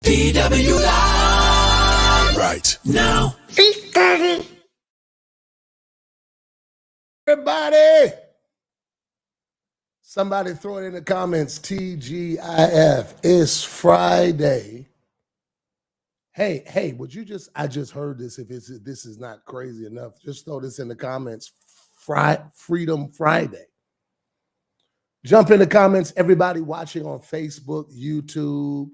PW Live right now. 6:30. Everybody, somebody throw it in the comments. TGIF. It's Friday. Hey, would you I just heard this. If this is not crazy enough, just throw this in the comments. Freedom Friday. Jump in the comments. Everybody watching on Facebook, YouTube,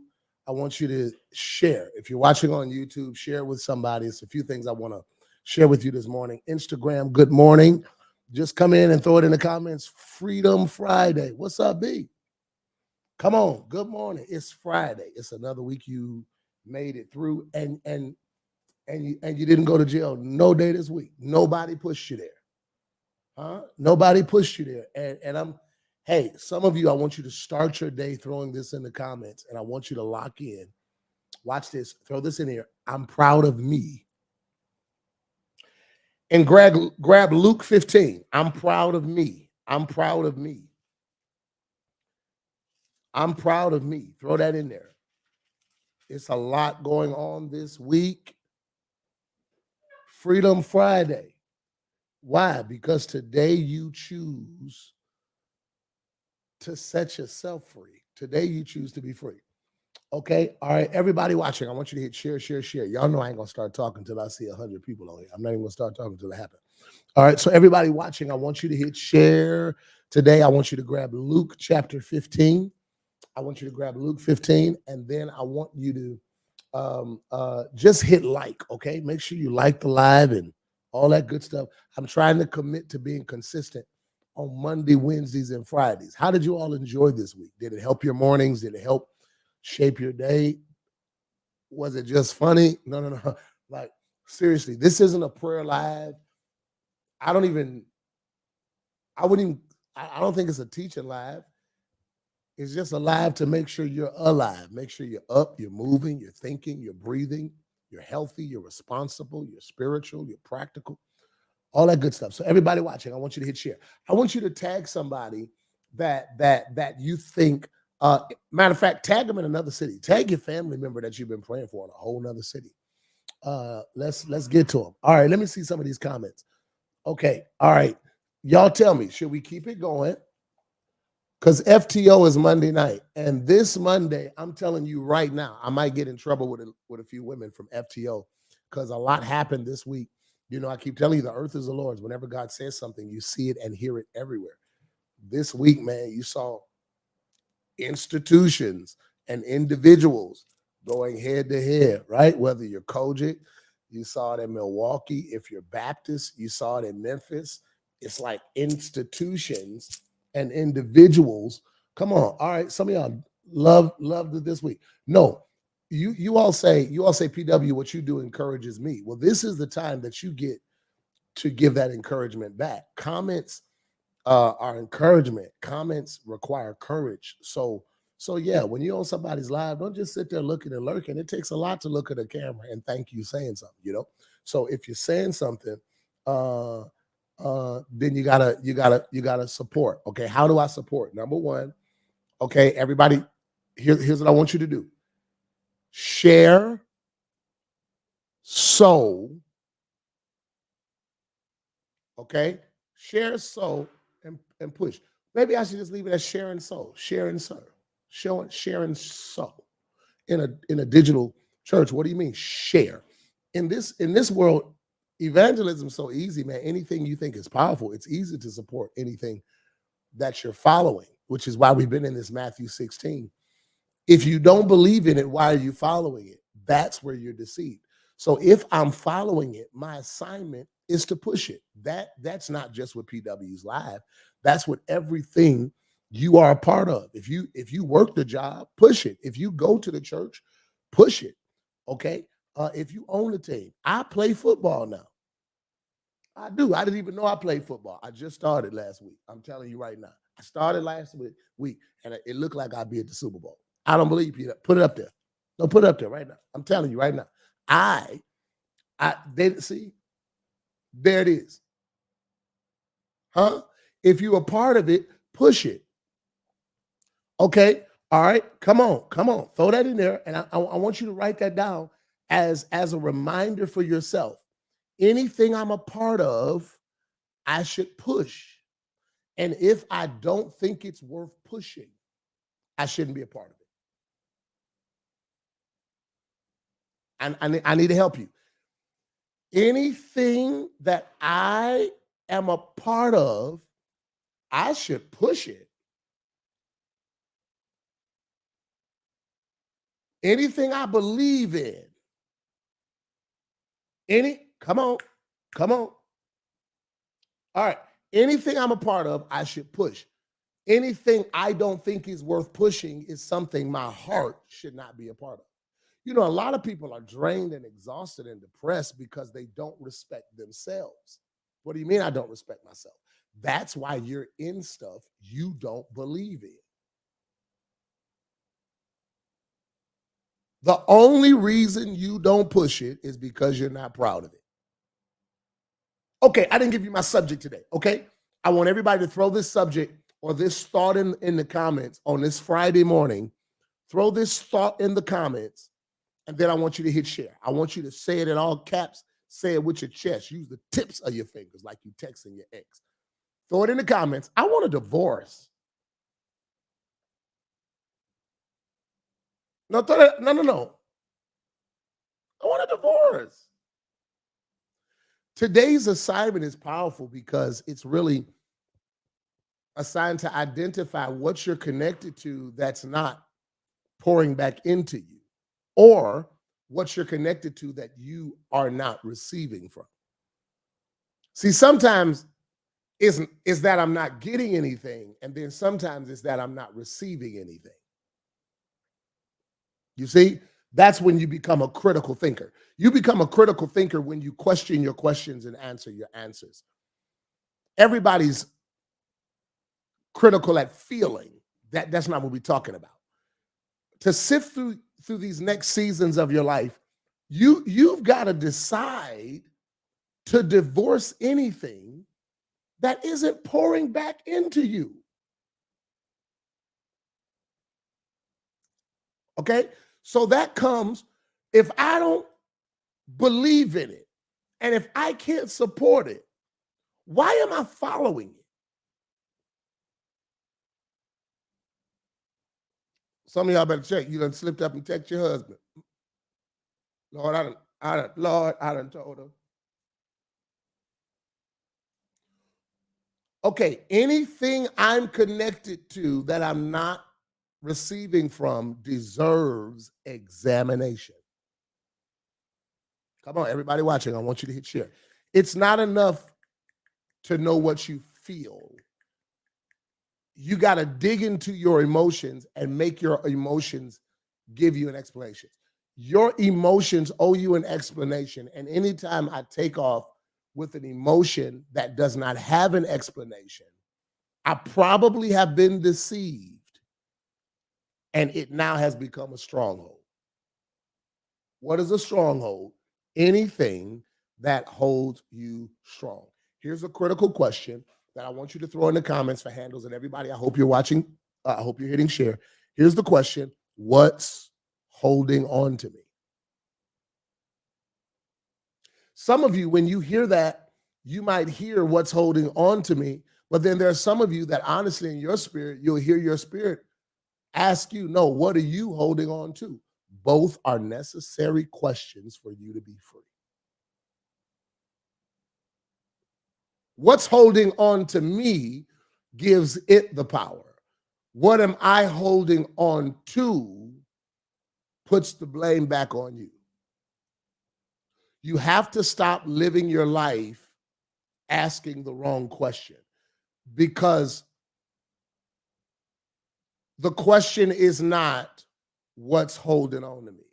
I want you to share. If you're watching on YouTube, share with somebody. It's a few things I want to share with you this morning. Instagram, good morning. Just come in and throw it in the comments. Freedom Friday. What's up, B? Come on. Good morning. It's Friday. It's another week you made it through, and you didn't go to jail no day this week. Nobody pushed you there. Huh? Nobody pushed you there. And hey, some of you, I want you to start your day throwing this in the comments, and I want you to lock in. Watch this. Throw this in here. I'm proud of me. And grab Luke 15. I'm proud of me. I'm proud of me. I'm proud of me. Throw that in there. It's a lot going on this week. Freedom Friday. Why? Because today you choose to set yourself free. Today you choose to be free. Okay. All right. Everybody watching, I want you to hit share, share, share. Y'all know I ain't going to start talking until I see 100 people on here. I'm not even going to start talking until it happens. All right. So everybody watching, I want you to hit share. Today, I want you to grab Luke chapter 15. I want you to grab Luke 15. And then I want you to just hit like, okay? Make sure you like the live and all that good stuff. I'm trying to commit to being consistent on Monday, Wednesdays, and Fridays. How did you all enjoy this week? Did it help your mornings? Did it help shape your day? Was it just funny? No. Like, seriously, this isn't a prayer live. I don't think it's a teaching live. It's just a live to make sure you're alive. Make sure you're up, you're moving, you're thinking, you're breathing, you're healthy, you're responsible, you're spiritual, you're practical, all that good stuff. So everybody watching, I want you to hit share. I want you to tag somebody that you think, matter of fact, tag them in another city. Tag your family member that you've been praying for in a whole nother city. Let's get to them. All right, let me see some of these comments. Okay, all right. Y'all tell me, should we keep it going? Because FTO is Monday night. And this Monday, I'm telling you right now, I might get in trouble with a few women from FTO because a lot happened this week. You know, I keep telling you, the earth is the Lord's. Whenever God says something, you see it and hear it everywhere. This week, man, you saw institutions and individuals going head to head, right? Whether you're Kojic, you saw it in Milwaukee. If you're Baptist, you saw it in Memphis. It's like institutions and individuals. Come on. All right. Some of y'all loved it this week. No, you all say, PW, what you do encourages me. Well, this is the time that you get to give that encouragement back. Comments are encouragement. Comments require courage. So yeah, when you're on somebody's live, don't just sit there looking and lurking. It takes a lot to look at a camera and thank you saying something, you know? So if you're saying something, then you gotta support. Okay, how do I support? Number one, okay, everybody, here's what I want you to do. Share, sow, okay? Share, sow, and push. Maybe I should just leave it as share and sow, share and serve, share and sow in a digital church. What do you mean share? In this world, evangelism is so easy, man. Anything you think is powerful, it's easy to support anything that you're following, which is why we've been in this Matthew 16. If you don't believe in it, why are you following it? That's where you're deceived. So if I'm following it, my assignment is to push it. That's not just with PW's live. That's with everything you are a part of. If you work the job, push it. If you go to the church, push it. Okay. If you own a team, I play football now. I do. I didn't even know I played football. I just started last week. I'm telling you right now. I started last week, and it looked like I'd be at the Super Bowl. I don't believe you. Put it up there. No, put it up there right now. I'm telling you right now. They see, there it is. Huh? If you're a part of it, push it. Okay. All right, come on, come on, throw that in there, and I want you to write that down as a reminder for yourself. Anything I'm a part of, I should push, and if I don't think it's worth pushing, I shouldn't be a part of it. I need to help you. Anything that I am a part of, I should push it. Anything I believe in, come on, come on. All right. Anything I'm a part of, I should push. Anything I don't think is worth pushing is something my heart should not be a part of. You know, a lot of people are drained and exhausted and depressed because they don't respect themselves. What do you mean I don't respect myself? That's why you're in stuff you don't believe in. The only reason you don't push it is because you're not proud of it. Okay, I didn't give you my subject today. Okay. I want everybody to throw this subject or this thought in the comments on this Friday morning. Throw this thought in the comments, and then I want you to hit share. I want you to say it in all caps. Say it with your chest. Use the tips of your fingers like you texting your ex. Throw it in the comments. I want a divorce. No, no. I want a divorce. Today's assignment is powerful because it's really assigned to identify what you're connected to that's not pouring back into you, or what you're connected to that you are not receiving from. See, sometimes is that I'm not getting anything, and then sometimes it's that I'm not receiving anything. You see, that's when you become a critical thinker. You become a critical thinker when you question your questions and answer your answers. Everybody's critical at feeling. That's not what we're talking about. To sift through these next seasons of your life, you've got to decide to divorce anything that isn't pouring back into you. Okay? So that comes if I don't believe in it and if I can't support it, why am I following it? Some of y'all better check. You done slipped up and text your husband. Lord, I done told her. Okay, anything I'm connected to that I'm not receiving from deserves examination. Come on, everybody watching, I want you to hit share. It's not enough to know what you feel. You got to dig into your emotions and make your emotions give you an explanation. Your emotions owe you an explanation. And anytime I take off with an emotion that does not have an explanation, I probably have been deceived and it now has become a stronghold. What is a stronghold? Anything that holds you strong. Here's a critical question that I want you to throw in the comments for handles and everybody. I hope you're watching. I hope you're hitting share. Here's the question. What's holding on to me? Some of you, when you hear that, you might hear what's holding on to me, but then there are some of you that honestly in your spirit, you'll hear your spirit ask you, no, what are you holding on to? Both are necessary questions for you to be free. What's holding on to me gives it the power. What am I holding on to puts the blame back on you. You have to stop living your life asking the wrong question, because the question is not what's holding on to me.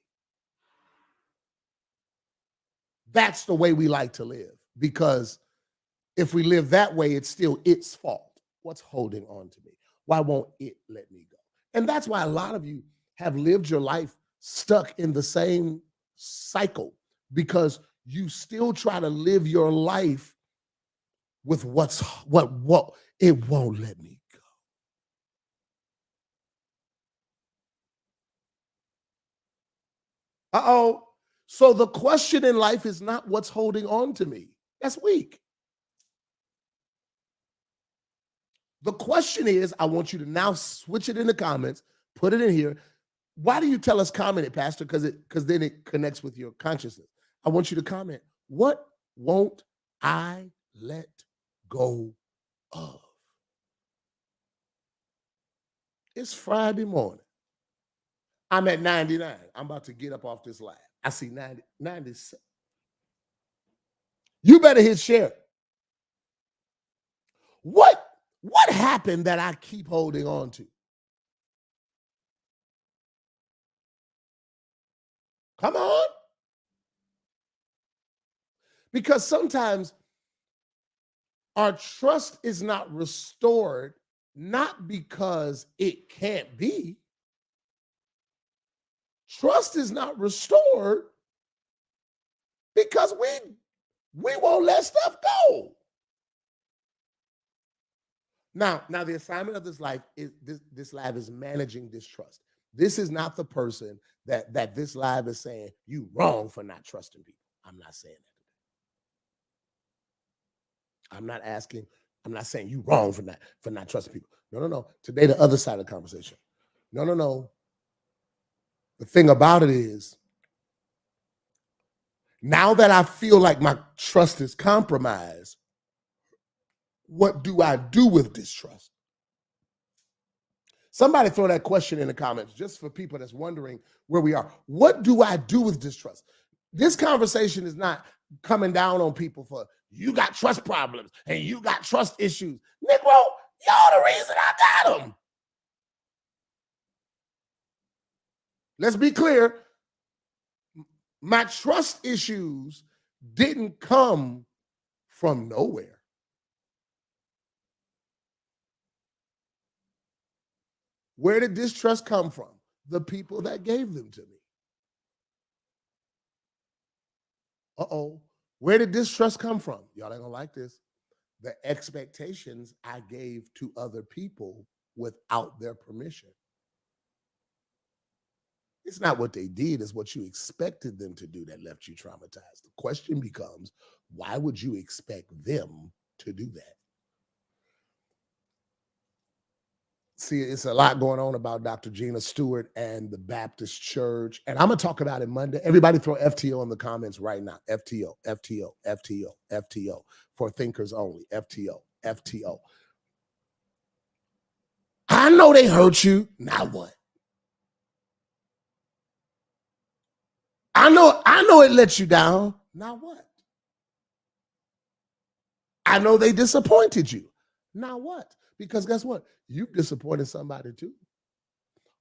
That's the way we like to live, because if we live that way, it's still its fault. What's holding on to me? Why won't it let me go? And that's why a lot of you have lived your life stuck in the same cycle, because you still try to live your life with what it won't let me go. Uh-oh. So the question in life is not what's holding on to me. That's weak. The question is, I want you to now switch it in the comments, put it in here. Why do you tell us comment it, Pastor? Because then it connects with your consciousness. I want you to comment, what won't I let go of? It's Friday morning. I'm at 99. I'm about to get up off this live. I see 90, 97. You better hit share. What happened that I keep holding on to? Come on. Because sometimes our trust is not restored, not because it can't be. Trust is not restored because we won't let stuff go. Now the assignment of this life is this live is managing distrust. This is not the person that this live is saying you wrong for not trusting people. I'm not saying that. I'm not saying you wrong for not trusting people. No. Today, the other side of the conversation. No. The thing about it is, now that I feel like my trust is compromised, what do I do with distrust? Somebody throw that question in the comments just for people that's wondering where we are. What do I do with distrust? This conversation is not coming down on people for you got trust problems and you got trust issues. Negro, y'all the reason I got them. Let's be clear. My trust issues didn't come from nowhere. Where did distrust come from? The people that gave them to me. Uh-oh. Where did distrust come from? Y'all ain't gonna like this. The expectations I gave to other people without their permission. It's not what they did, it's what you expected them to do that left you traumatized. The question becomes, why would you expect them to do that? See, it's a lot going on about Dr. Gina Stewart and the Baptist Church. And I'm going to talk about it Monday. Everybody throw FTO in the comments right now. FTO. For thinkers only. FTO. I know they hurt you. Now what? I know it let you down. Now what? I know they disappointed you. Now what? Because guess what? You've disappointed somebody too.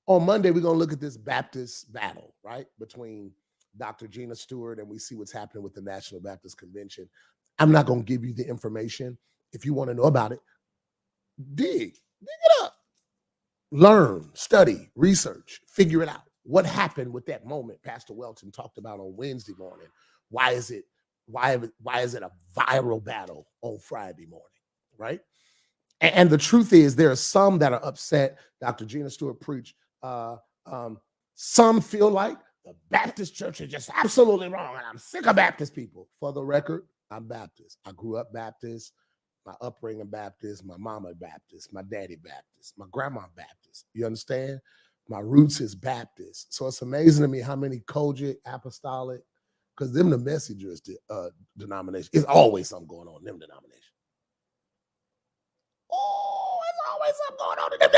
On Monday, we're going to look at this Baptist battle, right? Between Dr. Gina Stewart and we see what's happening with the National Baptist Convention. I'm not going to give you the information. If you want to know about it, dig it up. Learn, study, research, figure it out. What happened with that moment Pastor Welton talked about on Wednesday morning? Why is it a viral battle on Friday morning, right? And the truth is, there are some that are upset. Dr. Gina Stewart preached. Some feel like the Baptist church is just absolutely wrong, and I'm sick of Baptist people. For the record, I'm Baptist. I grew up Baptist. My upbringing Baptist. My mama Baptist. My daddy Baptist. My grandma Baptist. You understand? My roots is Baptist. So it's amazing to me how many Kojic, apostolic, because them the messengers denomination. It's always something going on in them denominations. Oh, it's always something going on in them.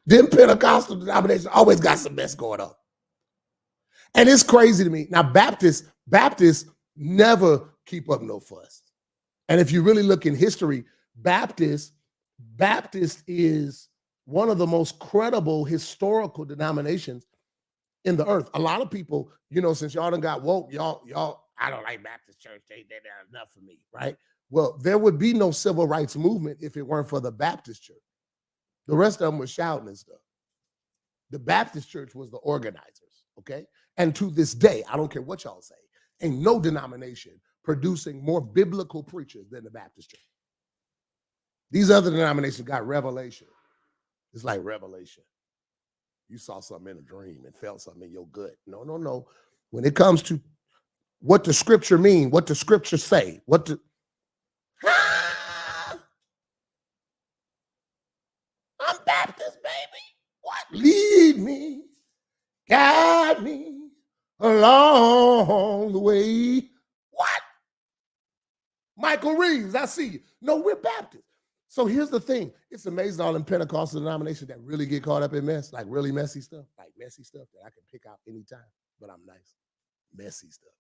Them Pentecostal denominations always got some mess going on. And it's crazy to me. Now, Baptists never keep up no fuss. And if you really look in history, Baptist is one of the most credible historical denominations in the earth. A lot of people, since y'all done got woke, y'all, I don't like Baptist church. They're enough for me, right? Well, there would be no civil rights movement if it weren't for the Baptist church. The rest of them was shouting and stuff. The Baptist church was the organizers, okay? And to this day, I don't care what y'all say, ain't no denomination producing more biblical preachers than the Baptist church. These other denominations got revelation. It's like revelation. You saw something in a dream and felt something in your gut. No. when it comes to what the scripture mean, what the scripture say, I'm Baptist, baby. What? Lead me, guide me along the way. What? Michael Reeves, I see you. No, we're Baptist. So here's the thing. It's amazing all in Pentecostal denominations that really get caught up in mess, like really messy stuff, that I can pick out anytime, but I'm nice. Messy stuff.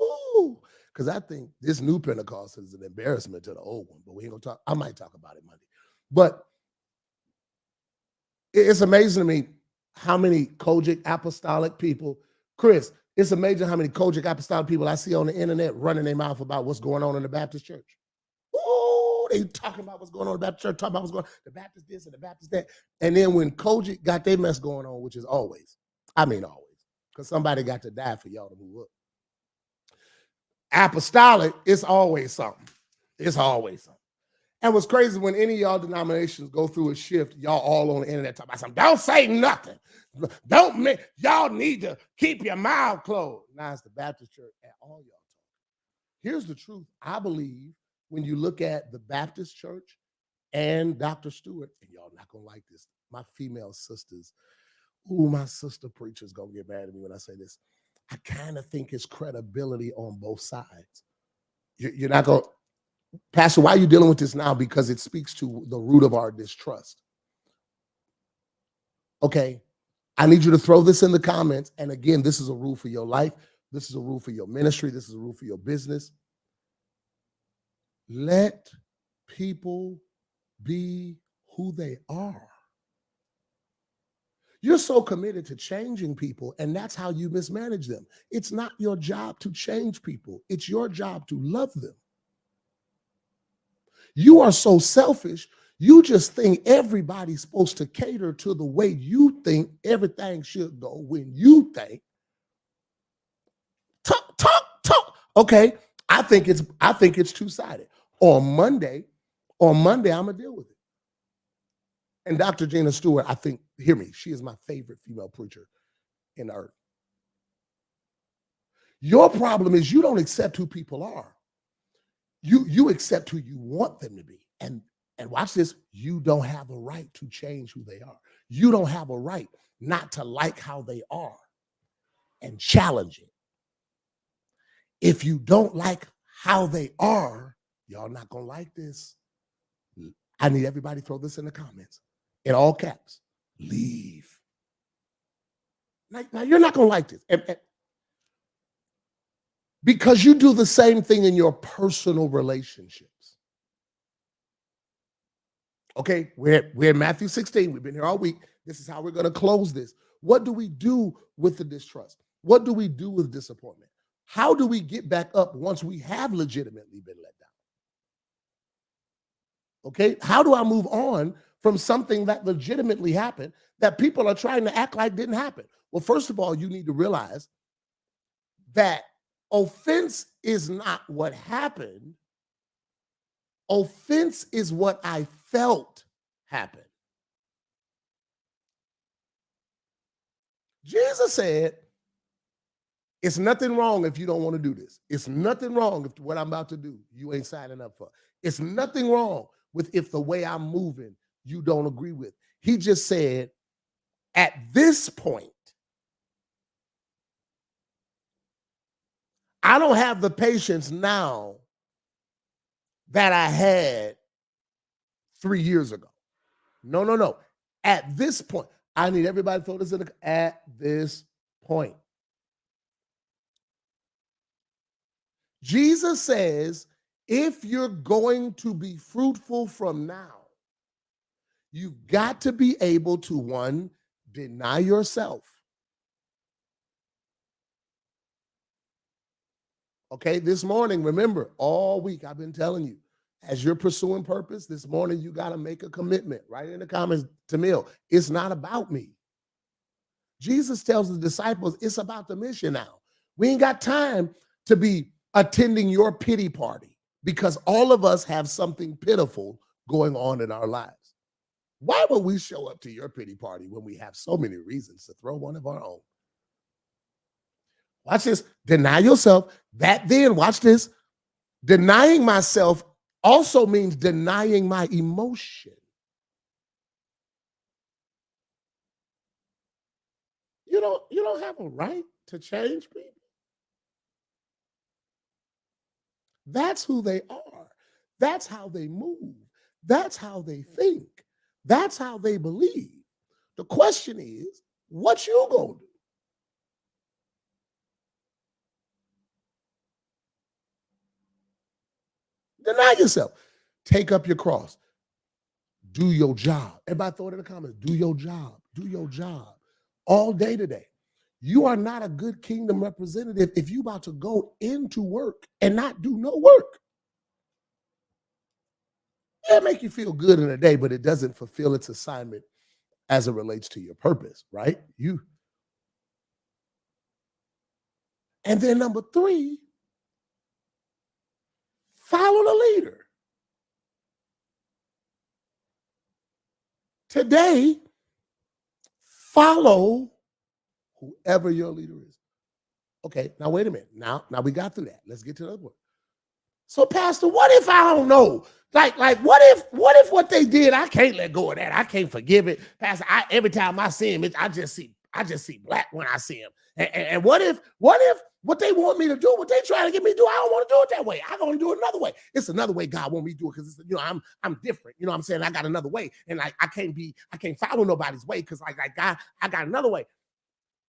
Ooh, because I think this new Pentecostal is an embarrassment to the old one, but we ain't gonna talk. I might talk about it Monday. But it's amazing to me how many Kojic apostolic people, Chris, it's amazing how many Kojic apostolic people I see on the internet running their mouth about what's going on in the Baptist church. Oh, they talking about what's going on in the Baptist church, talking about what's going on, the Baptist this and the Baptist that. And then when Kojic got their mess going on, which is always, because somebody got to die for y'all to move up. Apostolic, it's always something. It's always something. And what's crazy, when any of y'all denominations go through a shift, y'all all on the internet talk about something. Don't say nothing. Y'all need to keep your mouth closed. Now it's the Baptist church at all y'all talk. Here's the truth. I believe when you look at the Baptist church and Dr. Stewart, and y'all not gonna like this, my female sisters, my sister preacher's gonna get mad at me when I say this. I kind of think it's credibility on both sides. You're not gonna, Pastor, why are you dealing with this now? Because it speaks to the root of our distrust. Okay, I need you to throw this in the comments. And again, this is a rule for your life. This is a rule for your ministry. This is a rule for your business. Let people be who they are. You're so committed to changing people, and that's how you mismanage them. It's not your job to change people. It's your job to love them. You are so selfish. You just think everybody's supposed to cater to the way you think everything should go when you think. Talk. Okay, I think it's two-sided. On Monday, I'm gonna deal with it. And Dr. Gina Stewart, I think, hear me, she is my favorite female preacher in the earth. Your problem is you don't accept who people are. You accept who you want them to be. And watch this, you don't have a right to change who they are. You don't have a right not to like how they are and challenge it. If you don't like how they are, y'all not gonna like this. I need everybody to throw this in the comments in all caps. Leave. Now you're not gonna like this. Because you do the same thing in your personal relationships. Okay, we're in Matthew 16. We've been here all week. This is how we're going to close this. What do we do with the distrust? What do we do with disappointment? How do we get back up once we have legitimately been let down? Okay, how do I move on from something that legitimately happened that people are trying to act like didn't happen? Well, first of all, you need to realize that offense is not what happened. Offense is what I felt happen. Jesus said, it's nothing wrong if you don't want to do this. It's nothing wrong if what I'm about to do, you ain't signing up for. It's nothing wrong with if the way I'm moving, you don't agree with. He just said, at this point, I don't have the patience now that I had 3 years ago. No. At this point, I need everybody to throw this in at this point. Jesus says, if you're going to be fruitful from now, you've got to be able to, one, deny yourself. Okay, this morning, remember, all week I've been telling you, as you're pursuing purpose, this morning you got to make a commitment. Right in the comments, Tamil, it's not about me. Jesus tells the disciples, it's about the mission now. We ain't got time to be attending your pity party because all of us have something pitiful going on in our lives. Why would we show up to your pity party when we have so many reasons to throw one of our own? Watch this. Deny yourself. That then, watch this. Denying myself also means denying my emotion. You don't have a right to change people. That's who they are. That's how they move. That's how they think. That's how they believe. The question is, what you gonna do? Deny yourself. Take up your cross. Do your job. Everybody throw it in the comments. Do your job. Do your job. All day today. You are not a good kingdom representative if you about to go into work and not do no work. It make you feel good in a day, but it doesn't fulfill its assignment as it relates to your purpose, right? And then number 3, follow the leader. Today, follow whoever your leader is. Okay, now wait a minute. Now we got through that. Let's get to the other one. So, Pastor, what if I don't know? Like, what if what they did, I can't let go of that. I can't forgive it. Pastor, every time I see him, I just see black when I see him. And what if what they want me to do, what they trying to get me to do, I don't want to do it that way. I'm going to do it another way. It's another way God want me to do it because I'm different. You know what I'm saying? I got another way. And like I can't follow nobody's way because like God, I got another way.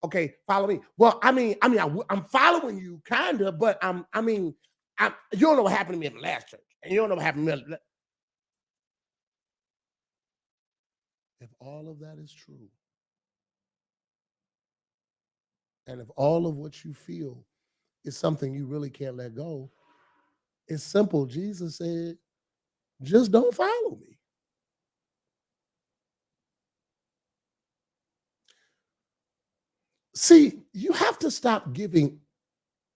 Okay, follow me. Well, I'm following you kind of, but you don't know what happened to me at the last church. And you don't know what happened to me. If all of that is true, and if all of what you feel is something you really can't let go, it's simple. Jesus said, just don't follow me. See, you have to stop giving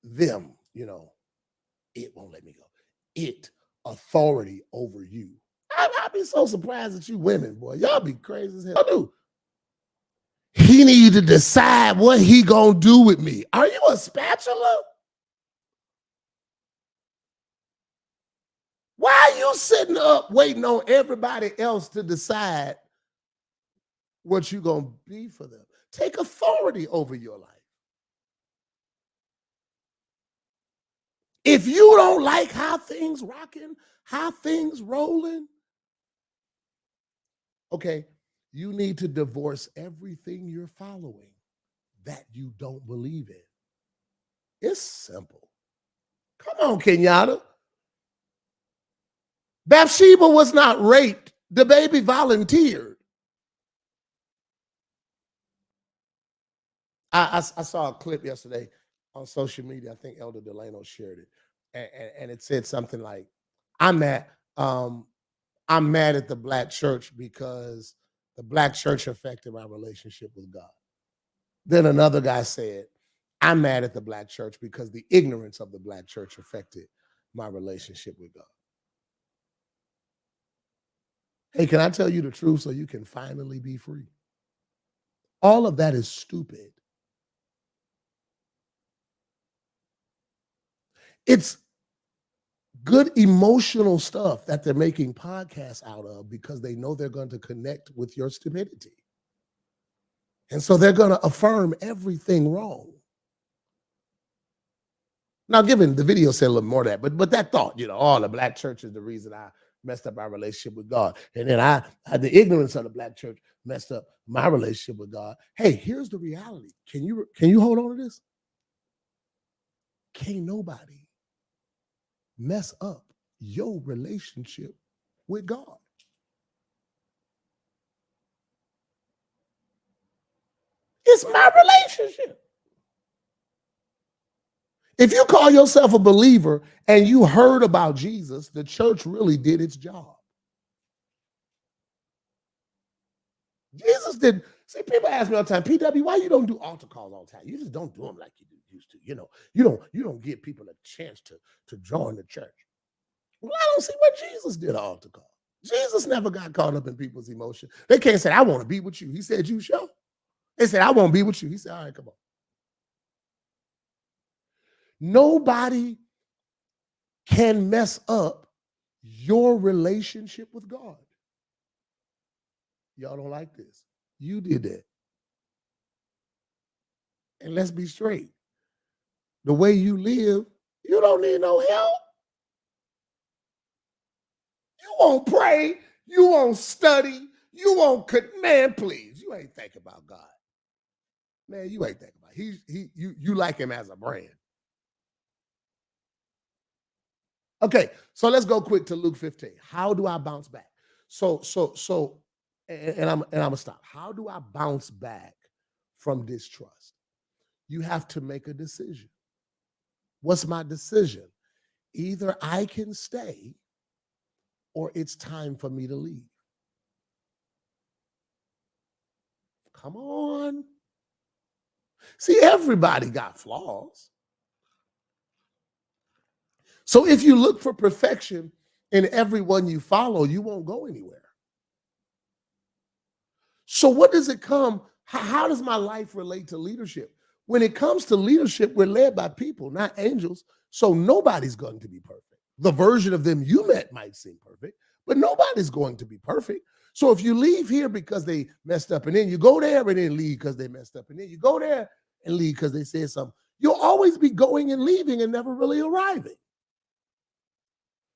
them, it won't let me go. It authority over you. I'd be so surprised at you women, boy. Y'all be crazy as hell. I do. He need to decide what he gonna do with me. Are you a spatula? Why are you sitting up waiting on everybody else to decide what you gonna be for them? Take authority over your life. If you don't like how things rocking, how things rolling, okay, you need to divorce everything you're following that you don't believe in. It's simple. Come on, Kenyatta. Bathsheba was not raped. The baby volunteered. I saw a clip yesterday on social media. I think Elder Delano shared it. And it said something like, I'm mad at the black church because the black church affected my relationship with God. Then another guy said, I'm mad at the black church because the ignorance of the black church affected my relationship with God. Hey, can I tell you the truth so you can finally be free? All of that is stupid. It's good emotional stuff that they're making podcasts out of because they know they're going to connect with your stupidity. And so they're going to affirm everything wrong. Now, given the video said a little more of that, but that thought, the black church is the reason I messed up my relationship with God. And then I had the ignorance of the black church messed up my relationship with God. Hey, here's the reality. Can you hold on to this? Can't nobody mess up your relationship with God. It's my relationship. If you call yourself a believer and you heard about Jesus, the church really did its job. Jesus did. See, people ask me all the time, PW, why you don't do altar calls all the time? You just don't do them like you used to. You don't give people a chance to join the church. Well, I don't see what Jesus did an altar call. Jesus never got caught up in people's emotion. They can't say, I want to be with you. He said, you shall. They said, I won't be with you. He said, all right, come on. Nobody can mess up your relationship with God. Y'all don't like this. You did that. And let's be straight. The way you live, you don't need no help. You won't pray. You won't study. You won't, man, please. You ain't thinking about God. Man, you ain't thinking about it. You like him as a brand. Okay, so let's go quick to Luke 15. How do I bounce back? And I'm gonna stop. How do I bounce back from distrust? You have to make a decision. What's my decision? Either I can stay or it's time for me to leave. Come on. See, everybody got flaws. So if you look for perfection in everyone you follow, you won't go anywhere. So what does it come? How does my life relate to leadership? When it comes to leadership, we're led by people, not angels. So nobody's going to be perfect. The version of them you met might seem perfect, but nobody's going to be perfect. So if you leave here because they messed up, and then you go there and then leave because they messed up, and then you go there and leave because they said something, you'll always be going and leaving and never really arriving.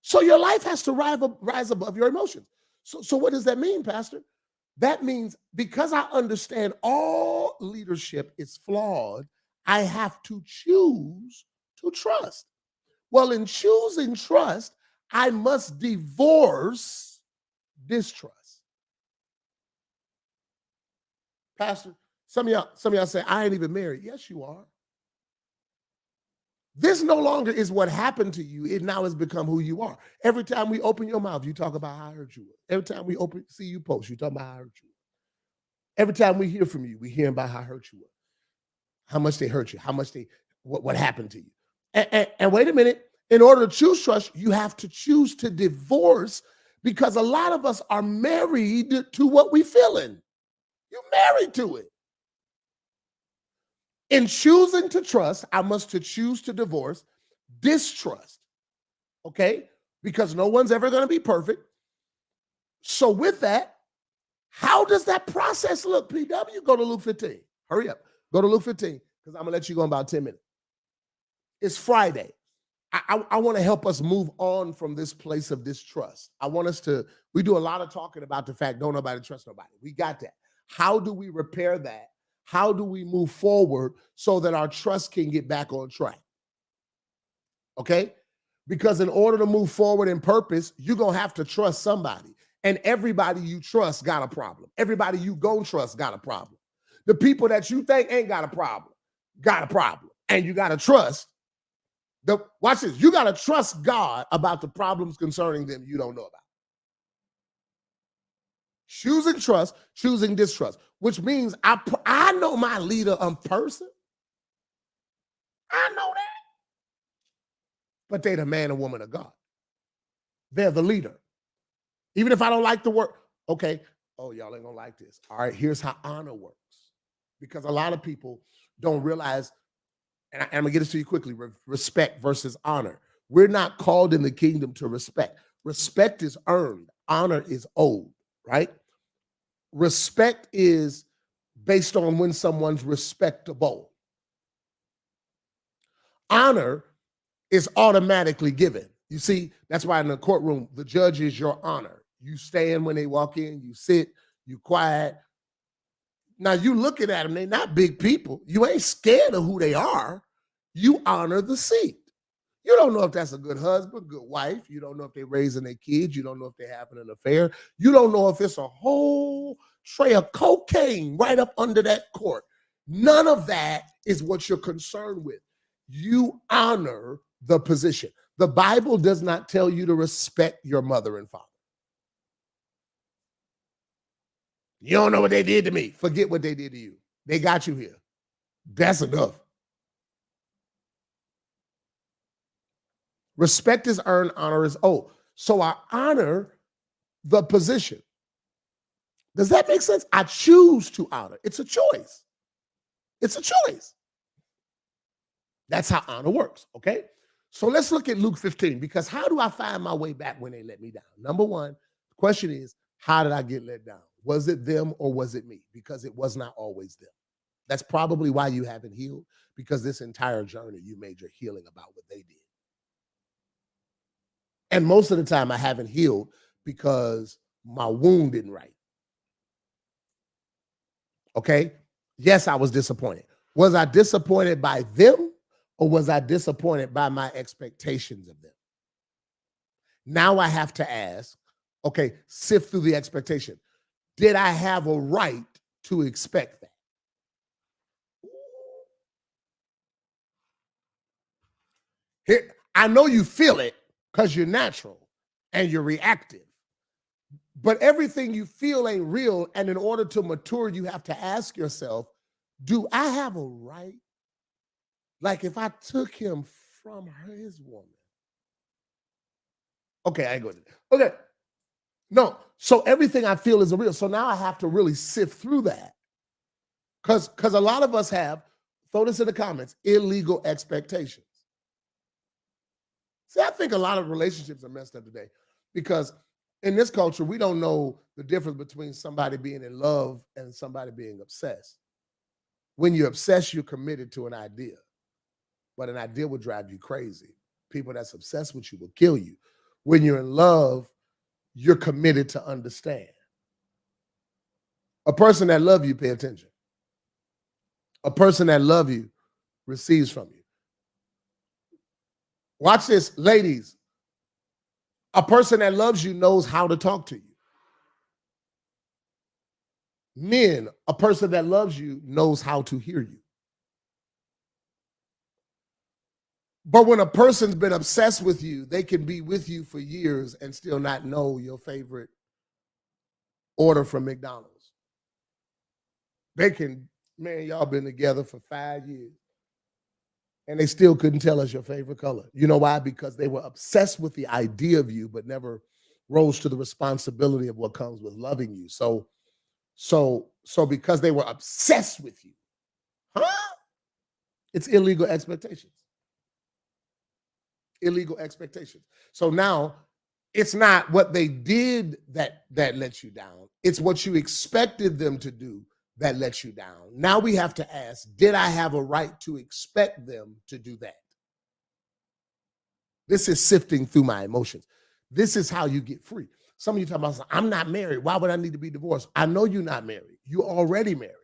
So your life has to rise above your emotions. So what does that mean, Pastor? That means because I understand all leadership is flawed, I have to choose to trust. Well, in choosing trust, I must divorce distrust. Pastor, some of y'all say, I ain't even married. Yes, you are. This no longer is what happened to you. It now has become who you are. Every time we open your mouth, you talk about how I hurt you. Every time we see you post, you talk about how I hurt you. Every time we hear from you, we hear about how hurt you were, how much they hurt you, how much what happened to you. And wait a minute, in order to choose trust, you have to choose to divorce, because a lot of us are married to what we feeling. You're married to it. In choosing to trust, I must choose to divorce distrust, okay? Because no one's ever going to be perfect. So with that, how does that process look, PW? Go to Luke 15. Hurry up. Go to Luke 15, because I'm going to let you go in about 10 minutes. It's Friday. I want to help us move on from this place of distrust. I want us to, we do a lot of talking about the fact don't nobody trust nobody. We got that. How do we repair that? How do we move forward so that our trust can get back on track? Okay? Because in order to move forward in purpose, you're going to have to trust somebody. And everybody you trust got a problem. Everybody you go trust got a problem. The people that you think ain't got a problem. And you got to trust. Watch this. You got to trust God about the problems concerning them you don't know about. Choosing trust, choosing distrust, which means I know my leader in person. I know that. But they're the man and woman of God. They're the leader. Even if I don't like the work, okay, oh, y'all ain't gonna like this. All right, here's how honor works. Because a lot of people don't realize, and I'm gonna get this to you quickly, respect versus honor. We're not called in the kingdom to respect. Respect is earned, honor is owed, right? Respect is based on when someone's respectable. Honor is automatically given. You see, that's why in the courtroom, the judge is your honor. You stand when they walk in, you sit, you quiet. Now you looking at them, they're not big people. You ain't scared of who they are. You honor the seat. You don't know if that's a good husband, good wife. You don't know if they're raising their kids. You don't know if they're having an affair. You don't know if it's a whole tray of cocaine right up under that court. None of that is what you're concerned with. You honor the position. The Bible does not tell you to respect your mother and father. You don't know what they did to me. Forget what they did to you. They got you here. That's enough. Respect is earned, honor is owed. So I honor the position. Does that make sense? I choose to honor. It's a choice. It's a choice. That's how honor works, okay? So let's look at Luke 15, because how do I find my way back when they let me down? Number one, the question is, how did I get let down? Was it them or was it me? Because it was not always them. That's probably why you haven't healed, because this entire journey you made your healing about what they did. And most of the time I haven't healed because my wound didn't right. Okay? Yes, I was disappointed. Was I disappointed by them or was I disappointed by my expectations of them? Now I have to ask, okay, sift through the expectation. Did I have a right to expect that? Here, I know you feel it because you're natural and you're reactive. But everything you feel ain't real. And in order to mature, you have to ask yourself, do I have a right? Like if I took him from his woman. Okay, I ain't going to. Okay. No. So everything I feel is real. So now I have to really sift through that. Because a lot of us have, throw this in the comments, illegal expectations. See, I think a lot of relationships are messed up today because in this culture, we don't know the difference between somebody being in love and somebody being obsessed. When you're obsessed, you're committed to an idea, but an idea will drive you crazy. People that's obsessed with you will kill you. When you're in love, you're committed to understand. A person that loves you, pay attention. A person that loves you receives from you. Watch this, ladies. A person that loves you knows how to talk to you. Men, a person that loves you knows how to hear you. But when a person's been obsessed with you, they can be with you for years and still not know your favorite order from McDonald's. They can, man, y'all been together for 5 years and they still couldn't tell us your favorite color. You know why? Because they were obsessed with the idea of you, but never rose to the responsibility of what comes with loving you. So because they were obsessed with you, it's illegal expectations. Illegal expectations. So now it's not what they did that lets you down. It's what you expected them to do that lets you down. Now we have to ask, did I have a right to expect them to do that? This is sifting through my emotions. This is how you get free. Some of you talking about, I'm not married. Why would I need to be divorced? I know you're not married. You're already married.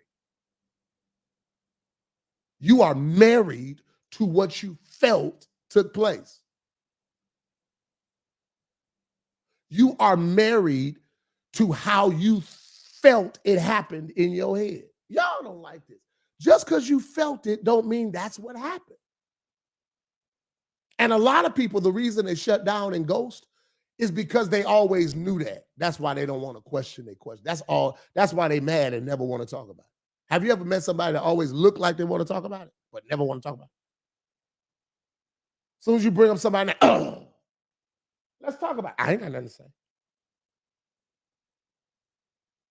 You are married to what you felt took place. You are married to how you felt it happened in your head. Y'all don't like this. Just because you felt it don't mean that's what happened. And a lot of people, the reason they shut down and ghost is because they always knew that. That's why they don't want to question their question. That's all. That's why they mad and never want to talk about it. Have you ever met somebody that always looked like they want to talk about it, but never want to talk about it? As soon as you bring up somebody, let's talk about it. I ain't got nothing to say.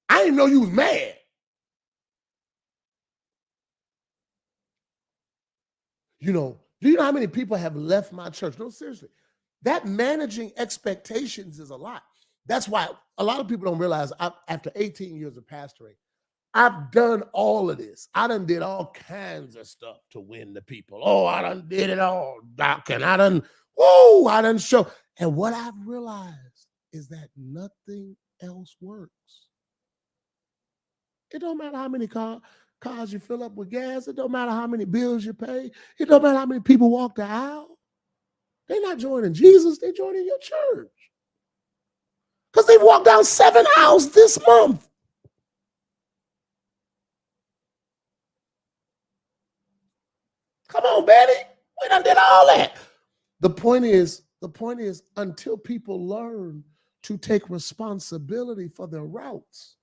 I didn't know you was mad. You know, do you know how many people have left my church? No, seriously. That managing expectations is a lot. That's why a lot of people don't realize after 18 years of pastoring, I've done all of this. I done did all kinds of stuff to win the people. Oh, I done did it all, Doc. And I done show. And what I've realized is that nothing else works. It don't matter how many cars you fill up with gas. It don't matter how many bills you pay. It don't matter how many people walk the aisle. They're not joining Jesus. They're joining your church. Because they've walked down 7 aisles this month. Come on, Betty. We done did all that. The point is, until people learn to take responsibility for their routes,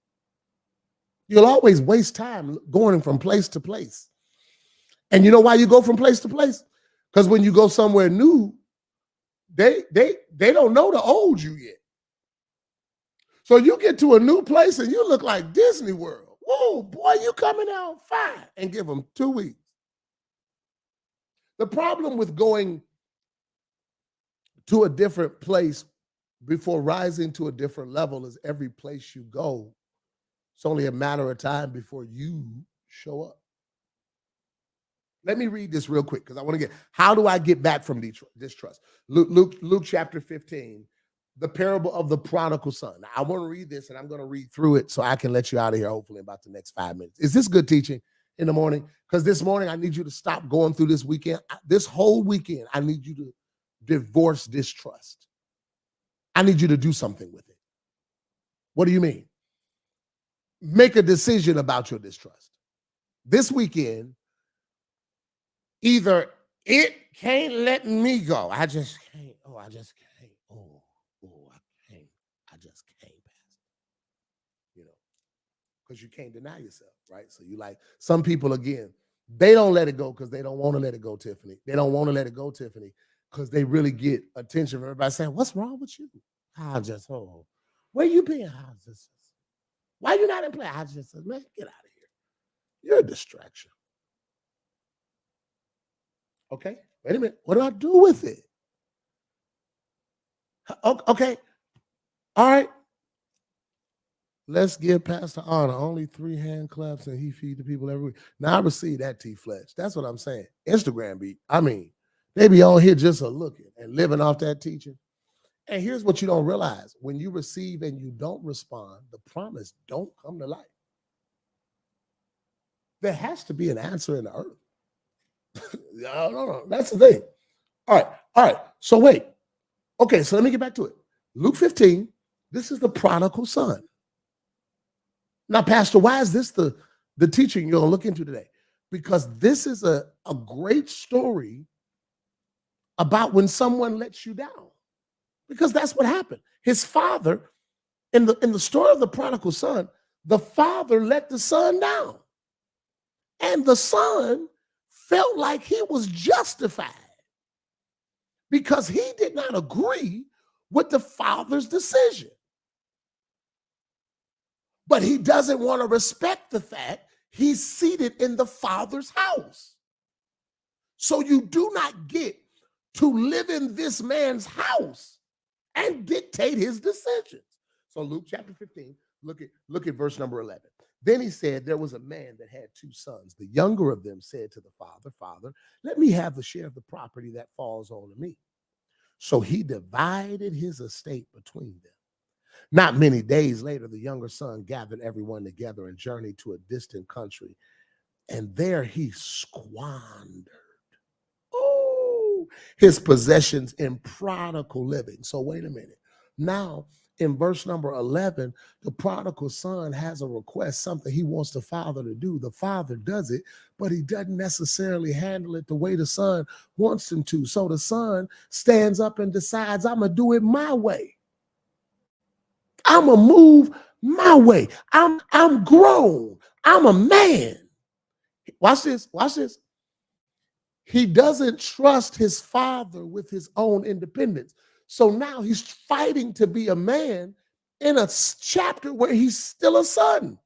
you'll always waste time going from place to place. And you know why you go from place to place? Because when you go somewhere new, they don't know the old you yet. So you get to a new place and you look like Disney World. Whoa, boy, you coming out fine, and give them 2 weeks. The problem with going to a different place before rising to a different level is every place you go, it's only a matter of time before you show up. Let me read this real quick because I want to how do I get back from distrust? Luke chapter 15, the parable of the prodigal son. Now, I want to read this and I'm going to read through it so I can let you out of here hopefully in about the next 5 minutes. Is this good teaching in the morning? Because this morning I need you to stop going through this weekend. This whole weekend, I need you to divorce distrust. I need you to do something with it. What do you mean? Make a decision about your distrust. This weekend, either it can't let me go. I just can't. Oh, I just can't. Oh, I can't. I just can't, Pastor. You know, because you can't deny yourself, right? So you like some people, again, they don't let it go because they don't want to let it go, Tiffany. They don't want to let it go, Tiffany, because they really get attention from everybody saying, what's wrong with you? I just, where you been? Why you not in play? I just said, man, get out of here. You're a distraction. Okay, wait a minute. What do I do with it? Okay, all right. Let's give Pastor Honor only 3 hand claps and he feed the people every week. Now I receive that, T. Fletch. That's what I'm saying. Instagram they be on here just a looking and living off that teaching. And here's what you don't realize. When you receive and you don't respond, the promise don't come to life. There has to be an answer in the earth. No. That's the thing. All right. So wait. Okay, so let me get back to it. Luke 15, this is the prodigal son. Now, Pastor, why is this the teaching you're going to look into today? Because this is a great story about when someone lets you down. Because that's what happened. His father, in the story of the prodigal son, the father let the son down. And the son felt like he was justified because he did not agree with the father's decision. But he doesn't want to respect the fact he's seated in the father's house. So you do not get to live in this man's house and dictate his decisions. So Luke chapter 15, look at verse number 11. Then he said, there was a man that had 2 sons. The younger of them said to the father, Father, let me have the share of the property that falls on me. So he divided his estate between them. Not many days later, the younger son gathered everyone together and journeyed to a distant country. And there he squandered his possessions in prodigal living. So wait a minute. Now, in verse number 11, the prodigal son has a request, something he wants the father to do. The father does it, but he doesn't necessarily handle it the way the son wants him to. So the son stands up and decides, I'm going to do it my way. I'm going to move my way. I'm grown. I'm a man. Watch this. He doesn't trust his father with his own independence. So now he's fighting to be a man in a chapter where he's still a son.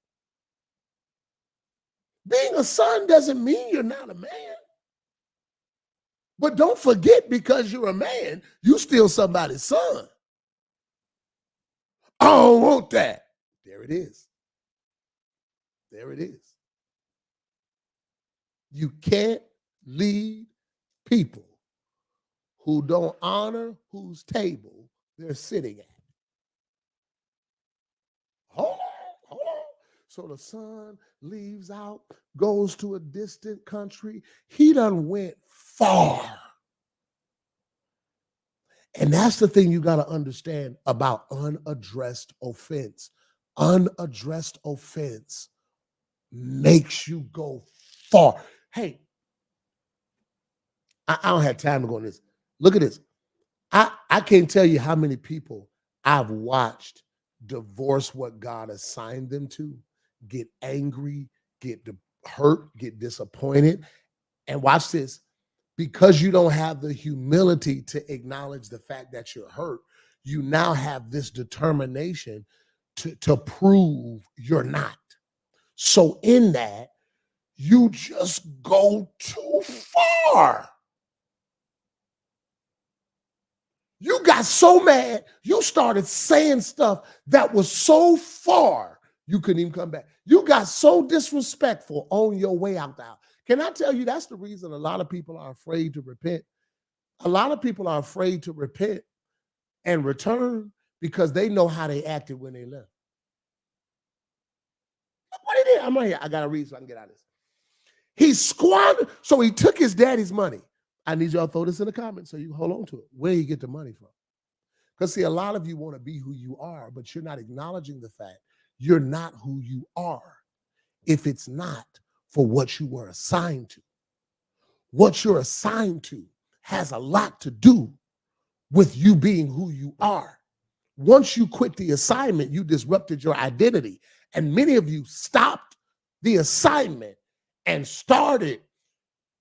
Being a son doesn't mean you're not a man. But don't forget, because you're a man, you still somebody's son. I don't want that. There it is. There it is. You can't lead people who don't honor whose table they're sitting at. Hold on. So the son leaves out, goes to a distant country. He done went far. And that's the thing you got to understand about unaddressed offense. Unaddressed offense makes you go far. Hey, I don't have time to go on this. Look at this. I can't tell you how many people I've watched divorce what God assigned them to, get angry, get hurt, get disappointed. And watch this. Because you don't have the humility to acknowledge the fact that you're hurt, you now have this determination to prove you're not. So in that, you just go too far. You got so mad, you started saying stuff that was so far, you couldn't even come back. You got so disrespectful on your way out the house. Can I tell you that's the reason a lot of people are afraid to repent? A lot of people are afraid to repent and return because they know how they acted when they left. Look what he did. I'm right here. I got to read so I can get out of this. He squandered, so he took his daddy's money. I need y'all to throw this in the comments so you hold on to it. Where you get the money from? Because see, a lot of you want to be who you are, but you're not acknowledging the fact you're not who you are if it's not for what you were assigned to. What you're assigned to has a lot to do with you being who you are. Once you quit the assignment, you disrupted your identity. And many of you stopped the assignment and started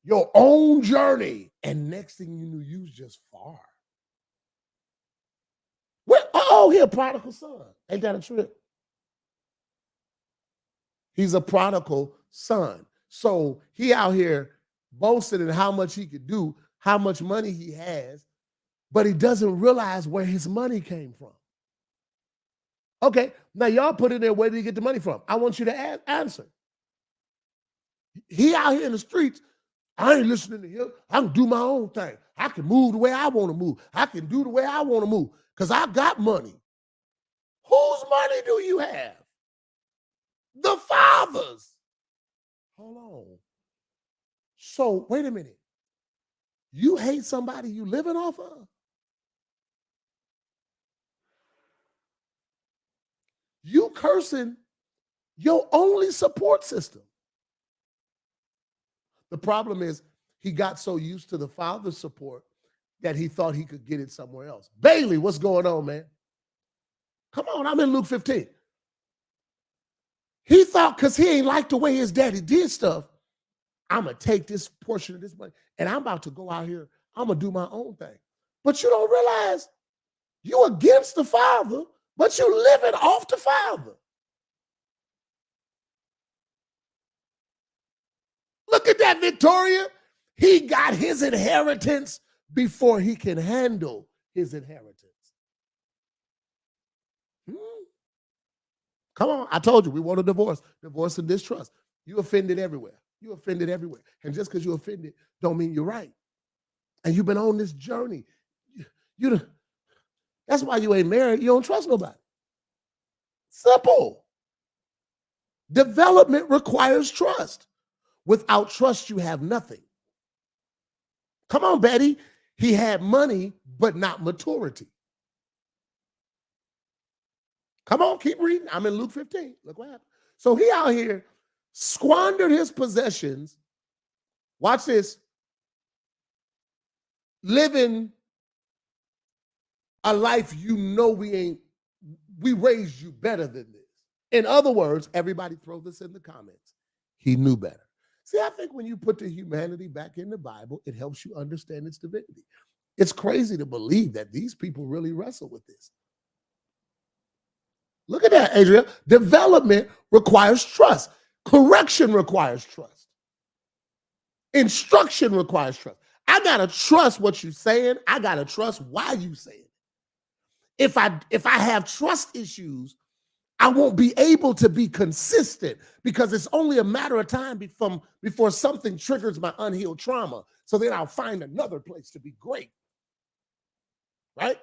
your own journey. And next thing you knew, you was just far. Oh, he a prodigal son. Ain't that a trip? He's a prodigal son. So he out here boasting in how much he could do, how much money he has, but he doesn't realize where his money came from. Okay, now y'all put in there, where did he get the money from? I want you to answer. He out here in the streets, I ain't listening to him. I can do my own thing. I can move the way I want to move. I can do the way I want to move because I got money. Whose money do you have? The Father's. Hold on. So wait a minute. You hate somebody you living off of? You cursing your only support system. The problem is he got so used to the Father's support that he thought he could get it somewhere else. Bailey, what's going on, man? Come on, I'm in Luke 15. He thought because he ain't like the way his daddy did stuff, I'm going to take this portion of this money and I'm about to go out here. I'm going to do my own thing. But you don't realize you're against the Father, but you're living off the Father. Look at that, Victoria. He got his inheritance before he can handle his inheritance. Come on, I told you, we want a divorce. Divorce and distrust. You offended everywhere. You offended everywhere. And just because you're offended don't mean you're right. And you've been on this journey. That's why you ain't married. You don't trust nobody. Simple. Development requires trust. Without trust, you have nothing. Come on, Betty. He had money, but not maturity. Come on, keep reading. I'm in Luke 15. Look what happened. So he out here squandered his possessions. Watch this. Living a life we raised you better than this. In other words, everybody throw this in the comments. He knew better. See, I think when you put the humanity back in the Bible, it helps you understand its divinity. It's crazy to believe that these people really wrestle with this. Look at that, Adrian. Development requires trust. Correction requires trust. Instruction requires trust. I got to trust what you're saying. I got to trust why you say it. If I have trust issues, I won't be able to be consistent because it's only a matter of time before something triggers my unhealed trauma. So then I'll find another place to be great. Right?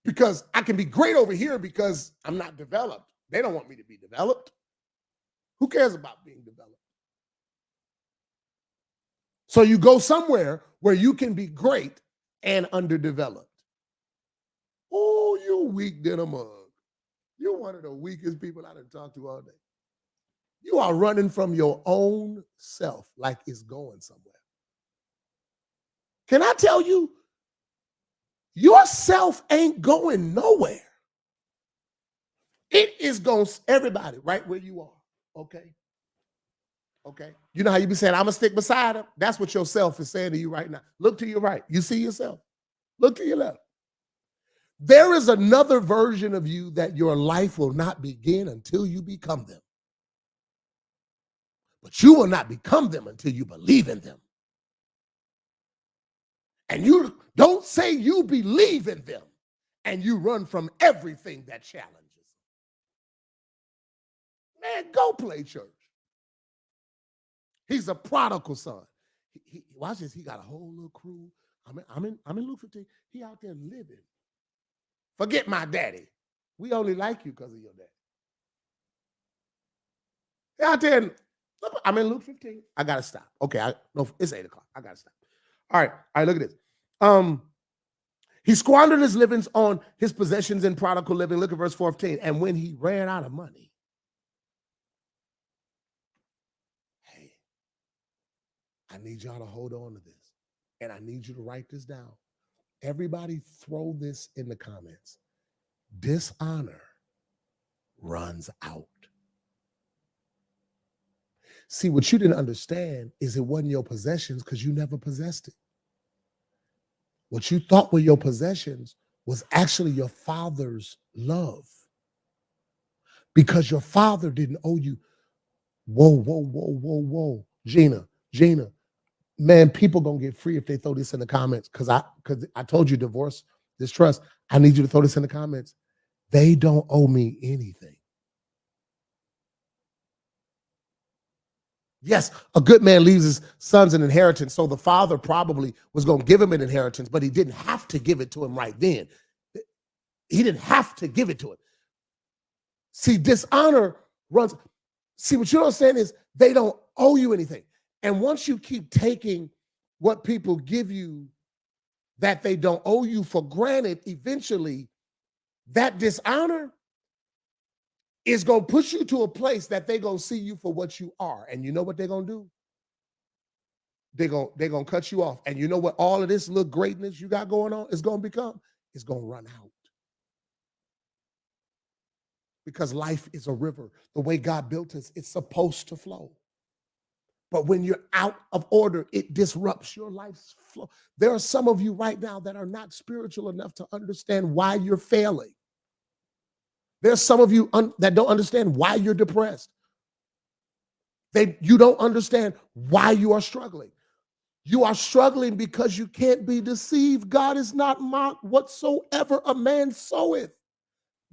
Because I can be great over here because I'm not developed. They don't want me to be developed. Who cares about being developed? So you go somewhere where you can be great and underdeveloped. Oh, you weak than a mug. You're one of the weakest people I done talked to all day. You are running from your own self like it's going somewhere. Can I tell you, yourself ain't going nowhere. It is going, everybody, right where you are, okay? Okay? You know how you be saying, I'm going to stick beside him? That's what yourself is saying to you right now. Look to your right. You see yourself. Look to your left. There is another version of you that your life will not begin until you become them. But you will not become them until you believe in them. And you don't say you believe in them and you run from everything that challenges. Man, go play church. He's a prodigal son. Watch this. He got a whole little crew. I'm in Luke 15. He out there living. Forget my daddy. We only like you because of your daddy. He out there. Look, I'm in Luke 15. I gotta stop. Okay, no, it's 8 o'clock. I gotta stop. All right. Look at this. He squandered his livings on his possessions in prodigal living. Look at verse 14. And when he ran out of money, hey, I need y'all to hold on to this. And I need you to write this down. Everybody throw this in the comments. Dishonor runs out. See, what you didn't understand is it wasn't your possessions because you never possessed it. What you thought were your possessions was actually your father's love. Because your father didn't owe you. Whoa. Gina, man, people gonna get free if they throw this in the comments. Because I told you divorce, distrust. I need you to throw this in the comments. They don't owe me anything. Yes, a good man leaves his sons an inheritance, so the father probably was going to give him an inheritance, but he didn't have to give it to him right then. He didn't have to give it to him. See, dishonor runs. See, what you don't understand is they don't owe you anything. And once you keep taking what people give you that they don't owe you for granted, eventually that dishonor is going to push you to a place that they're going to see you for what you are. And you know what they're going to do? They're going to cut you off. And you know what all of this little greatness you got going on is going to become? It's going to run out. Because life is a river. The way God built us, it's supposed to flow. But when you're out of order, it disrupts your life's flow. There are some of you right now that are not spiritual enough to understand why you're failing. There's some of you that don't understand why you're depressed. You don't understand why you are struggling. You are struggling because you can't be deceived. God is not mocked. Whatsoever a man soweth,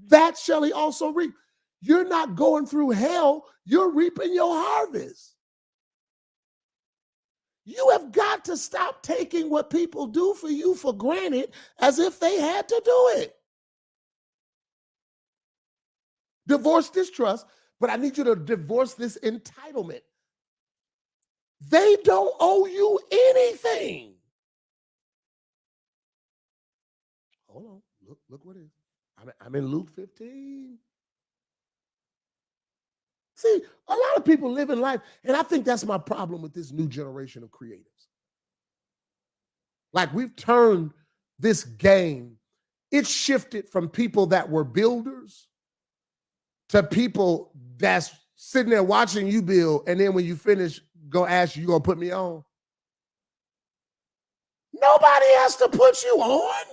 that shall he also reap. You're not going through hell. You're reaping your harvest. You have got to stop taking what people do for you for granted as if they had to do it. Divorce distrust, but I need you to divorce this entitlement. They don't owe you anything. Hold on. Look what it is. I'm in Luke 15. See, a lot of people live in life, and I think that's my problem with this new generation of creatives. Like, we've turned this game, it's shifted from people that were builders to people that's sitting there watching you build, and then when you finish, go ask you gonna put me on? Nobody has to put you on.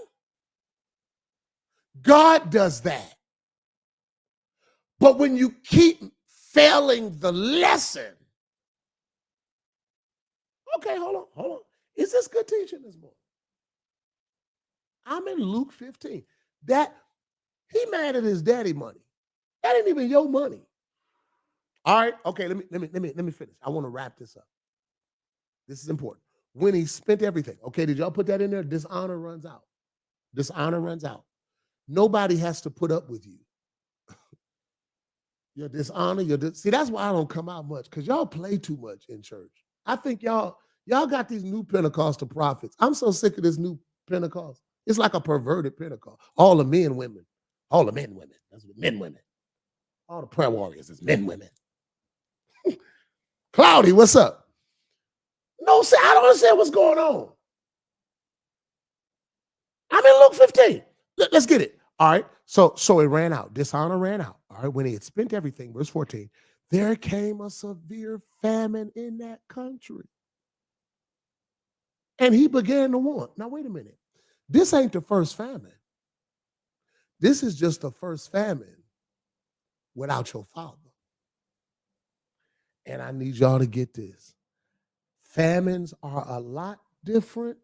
God does that. But when you keep failing the lesson, okay, hold on. Is this good teaching this morning? I'm in Luke 15. That he mad at his daddy money. That ain't even your money. All right, okay, let me finish. I want to wrap this up. This is important. When he spent everything. Okay, did y'all put that in there? Dishonor runs out. Dishonor runs out. Nobody has to put up with you. Your dishonor, see, that's why I don't come out much, because y'all play too much in church. I think y'all got these new Pentecostal prophets. I'm so sick of this new Pentecost. It's like a perverted Pentecost. All the men, women. All the men, women. That's what men, women. All the prayer warriors is men, women. Cloudy, what's up? No, see, I don't understand what's going on. I'm in Luke 15. Let's get it. All right. So it ran out. Dishonor ran out. All right. When he had spent everything, verse 14, there came a severe famine in that country. And he began to want. Now, wait a minute. This ain't the first famine. This is just the first famine without your father. And I need y'all to get this. Famines are a lot different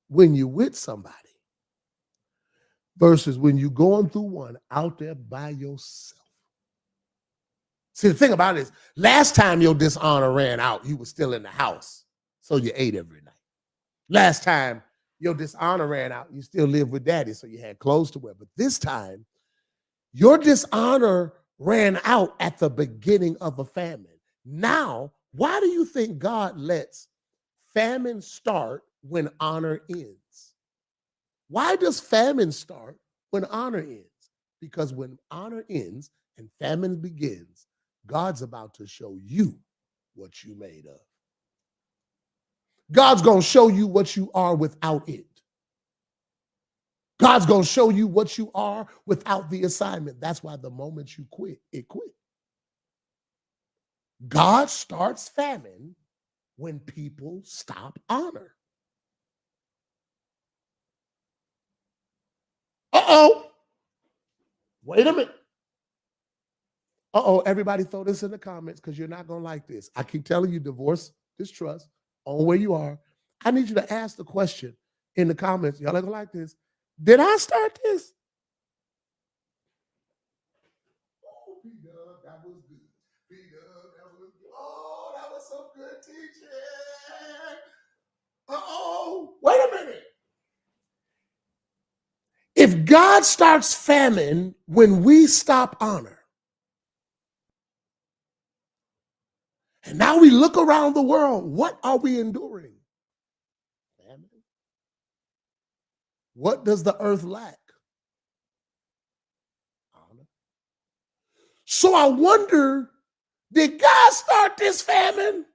when you're with somebody versus when you're going through one out there by yourself. See, the thing about it is, last time your dishonor ran out, you were still in the house, so you ate every night. Last time your dishonor ran out, you still lived with daddy, so you had clothes to wear. But this time, your dishonor ran out at the beginning of a famine. Now, why do you think God lets famine start when honor ends? Why does famine start when honor ends? Because when honor ends and famine begins, God's about to show you what you made of. God's going to show you what you are without it. God's going to show you what you are without the assignment. That's why the moment you quit, it quit. God starts famine when people stop honor. Uh-oh. Wait a minute. Uh-oh, everybody throw this in the comments because you're not going to like this. I keep telling you, divorce, distrust, own where you are. I need you to ask the question in the comments. Y'all ain't going to like this. Did I start this? Oh, P-Dub, that was good. P-Dub, that was good. Oh, that was some good teaching. Uh-oh, wait a minute. If God starts famine when we stop honor, and now we look around the world, what are we enduring? Famine. What does the earth lack? Honor. So I wonder, did God start this famine?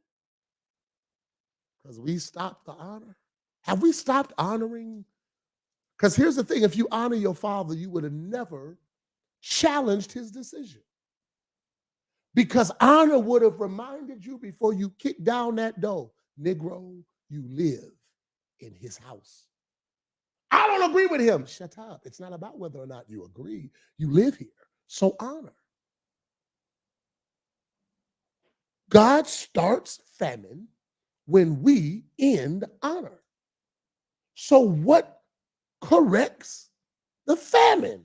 Because we stopped the honor. Have we stopped honoring? Because here's the thing, if you honor your father, you would have never challenged his decision. Because honor would have reminded you before you kick down that door, Negro, you live in his house. I don't agree with him. Shut up. It's not about whether or not you agree. You live here. So honor. God starts famine when we end honor. So what corrects the famine?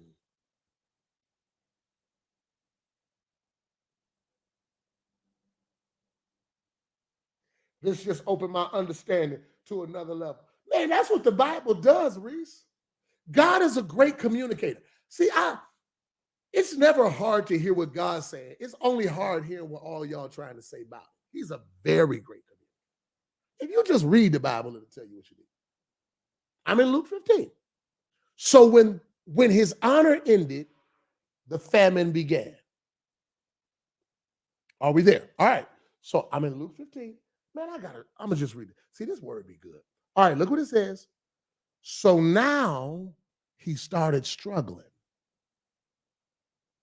This just opened my understanding to another level. Man, that's what the Bible does, Reese. God is a great communicator. See, it's never hard to hear what God's saying. It's only hard hearing what all y'all trying to say about it. He's a very great communicator. If you just read the Bible, it'll tell you what you need. I'm in Luke 15. So when his honor ended, the famine began. Are we there? All right. So I'm in Luke 15. Man, I'm going to just read it. See, this word be good. All right, look what it says. So now he started struggling.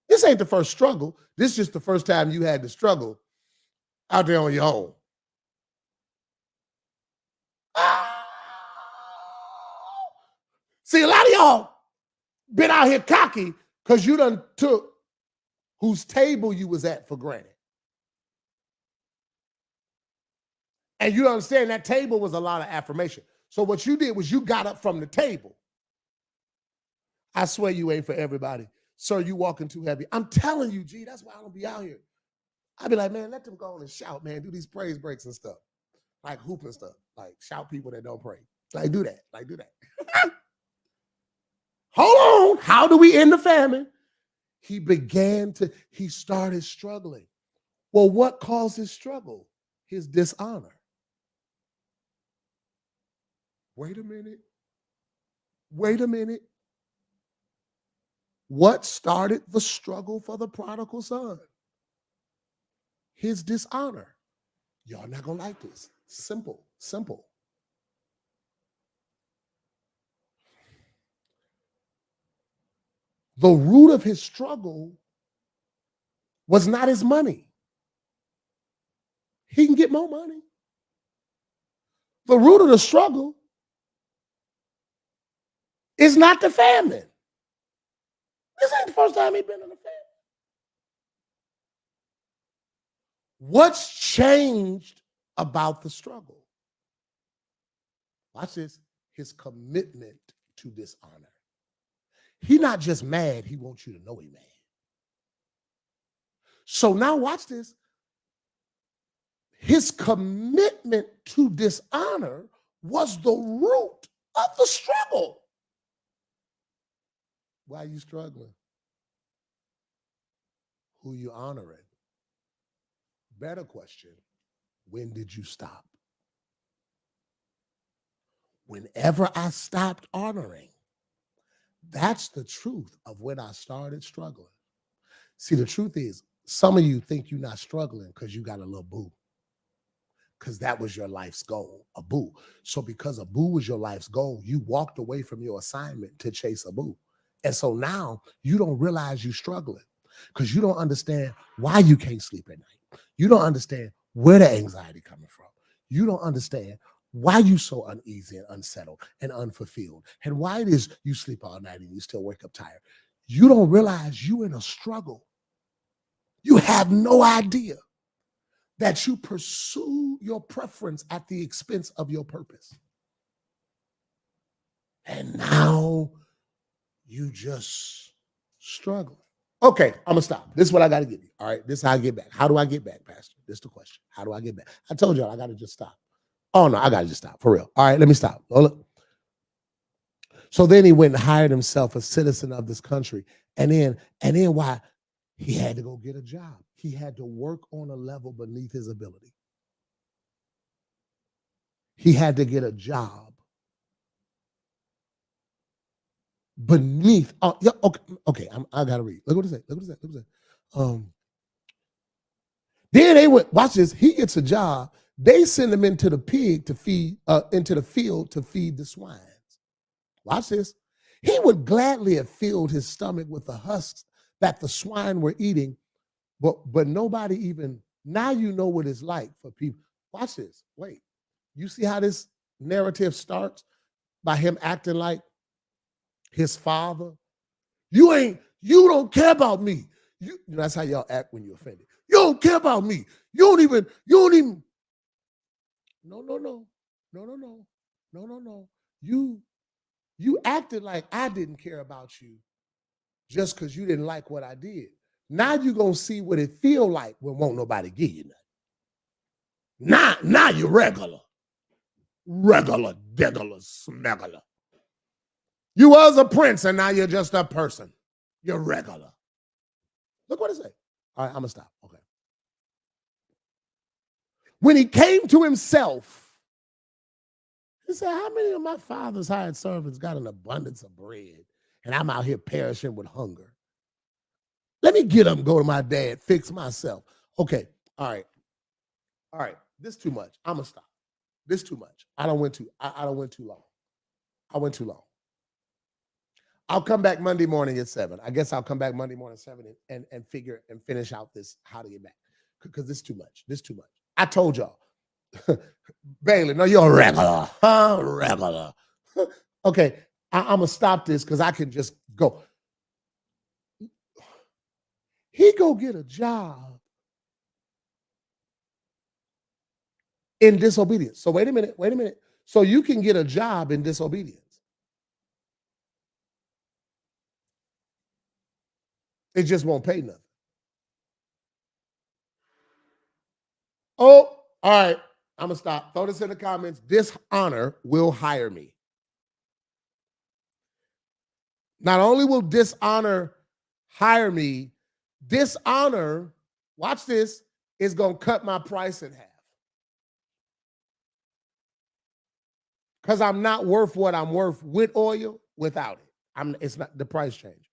This ain't the first struggle. This is just the first time you had to struggle out there on your own. See, a lot of y'all been out here cocky because you done took whose table you was at for granted. And you understand that table was a lot of affirmation. So what you did was you got up from the table. I swear you ain't for everybody. Sir, you walking too heavy. I'm telling you, G, that's why I don't be out here. I be like, man, let them go on and shout, man. Do these praise breaks and stuff. Like hoop and stuff. Like shout people that don't pray. Like do that. Like do that. Hold on. How do we end the famine? He started struggling. Well, what caused his struggle? His dishonor. Wait a minute. Wait a minute. What started the struggle for the prodigal son? His dishonor. Y'all not gonna like this. Simple, simple. The root of his struggle was not his money. He can get more money. The root of the struggle is not the famine. This ain't the first time he's been in a famine. What's changed about the struggle? Watch this. His commitment to dishonor. He not just mad, he wants you to know he mad. So now watch this. His commitment to dishonor was the root of the struggle. Why are you struggling? Who you honoring? Better question, when did you stop? Whenever I stopped honoring, that's the truth of when I started struggling. See, the truth is, some of you think you're not struggling because you got a little boo. Because that was your life's goal, a boo. So because a boo was your life's goal, you walked away from your assignment to chase a boo. And so now you don't realize you're struggling because you don't understand why you can't sleep at night. You don't understand where the anxiety coming from. You don't understand why you so uneasy and unsettled and unfulfilled, and why it is you sleep all night and you still wake up tired. You don't realize you in a struggle. You have no idea that you pursue your preference at the expense of your purpose. And now you just struggle. Okay, I'm gonna stop. This is what I gotta give you. All right, this is how I get back. How do I get back, Pastor? This is the question. How do I get back? I told y'all I gotta just stop. Oh no, I gotta just stop for real. All right, let me stop. Oh, look. So then he went and hired himself a citizen of this country. And then why? He had to go get a job. He had to work on a level beneath his ability. He had to get a job beneath. Oh, yeah, okay. I gotta read. Look what it says. Look what it says. Then they went. Watch this. He gets a job. They send him into the into the field to feed the swines. Watch this. He would gladly have filled his stomach with the husks that the swine were eating, but nobody even, now you know what it's like for people. Watch this. Wait. You see how this narrative starts? By him acting like his father. You don't care about me. That's how y'all act when you're offended. You don't care about me. You don't even. No. You acted like I didn't care about you just because you didn't like what I did. Now you're going to see what it feel like when won't nobody give you nothing. Now you're regular, degular, smegular. You was a prince and now you're just a person. You're regular. Look what it say. All right, I'm going to stop. Okay. When he came to himself, he said, how many of my father's hired servants got an abundance of bread and I'm out here perishing with hunger? Let me get up and go to my dad, fix myself. Okay, all right. This too much. I'm going to stop. This too much. I don't went too long. I went too long. I'll come back Monday morning at 7. I guess I'll come back Monday morning at 7 and figure and finish out this how to get back. Because this is too much. This is too much. I told y'all. Bailey, no, you're a regular. Regular. Okay, I'm going to stop this because I can just go. He go get a job in disobedience. So wait a minute. So you can get a job in disobedience. It just won't pay nothing. Oh, all right. I'm going to stop. Throw this in the comments. Dishonor will hire me. Not only will dishonor hire me, dishonor, watch this, is going to cut my price in half. Because I'm not worth what I'm worth with oil, without it. It's not the price change.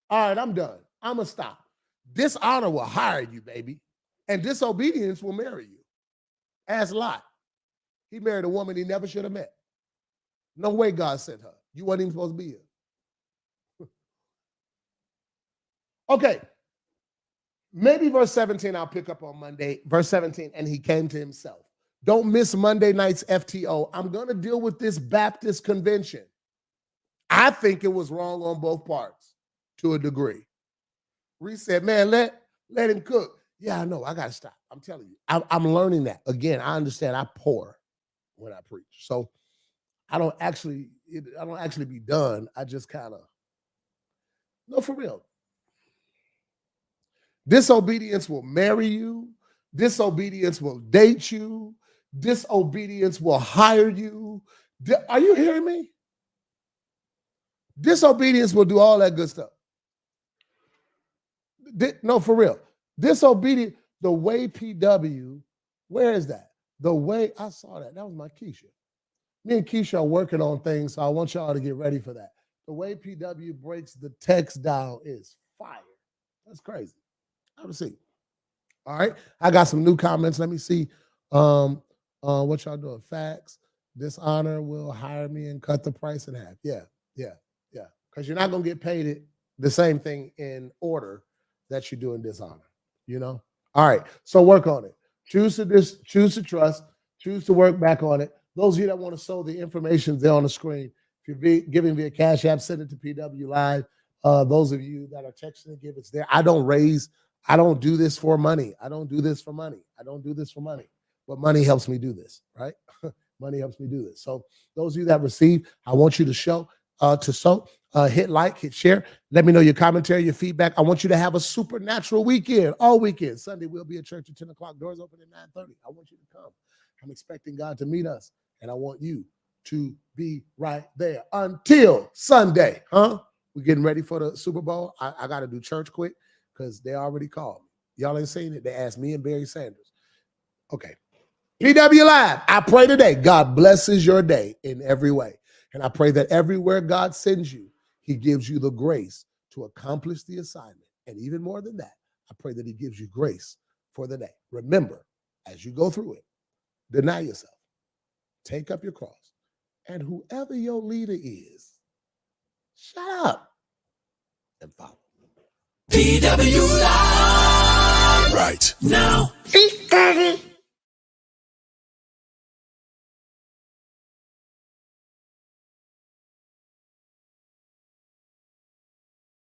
All right, I'm done. I'm going to stop. Dishonor will hire you, baby. And disobedience will marry you. Ask Lot. He married a woman he never should have met. No way God sent her. You weren't even supposed to be here. Okay. Maybe verse 17 I'll pick up on Monday. Verse 17, and he came to himself. Don't miss Monday night's FTO. I'm going to deal with this Baptist convention. I think it was wrong on both parts to a degree. Reese said, man, let him cook. Yeah, I know. I got to stop. I'm telling you. I'm learning that. Again, I understand I pour when I preach. So I don't actually be done. I just kind of No, for real. Disobedience will marry you. Disobedience will date you. Disobedience will hire you. Are you hearing me? Disobedience will do all that good stuff. No, for real. Disobedience, the way PW, where is that? The way, I saw that. That was my Keisha. Me and Keisha are working on things, so I want y'all to get ready for that. The way PW breaks the text down is fire. That's crazy. Have a seat. All right. I got some new comments. Let me see what y'all doing. Facts. Dishonor will hire me and cut the price in half. Yeah. Because you're not going to get paid it the same thing in order that you do in dishonor, you know? All right. So work on it. Choose to trust, choose to work back on it. Those of you that want to sow, the information's there on the screen. If you're giving via Cash App, send it to PW Live. Those of you that are texting to give, it's there. I don't do this for money. I don't do this for money. But money helps me do this, right? Money helps me do this. So those of you that receive, I want you to sow, hit like, hit share. Let me know your commentary, your feedback. I want you to have a supernatural weekend, all weekend. Sunday, we'll be at church at 10 o'clock. Doors open at 9:30. I want you to come. I'm expecting God to meet us, and I want you to be right there until Sunday, huh? We're getting ready for the Super Bowl. I got to do church quick because they already called me. Y'all ain't seen it. They asked me and Barry Sanders. Okay. PW Live, I pray today God blesses your day in every way. And I pray that everywhere God sends you, he gives you the grace to accomplish the assignment. And even more than that, I pray that he gives you grace for the day. Remember, as you go through it, deny yourself, take up your cross, and whoever your leader is, shut up and follow. PW Live right now. 6:30.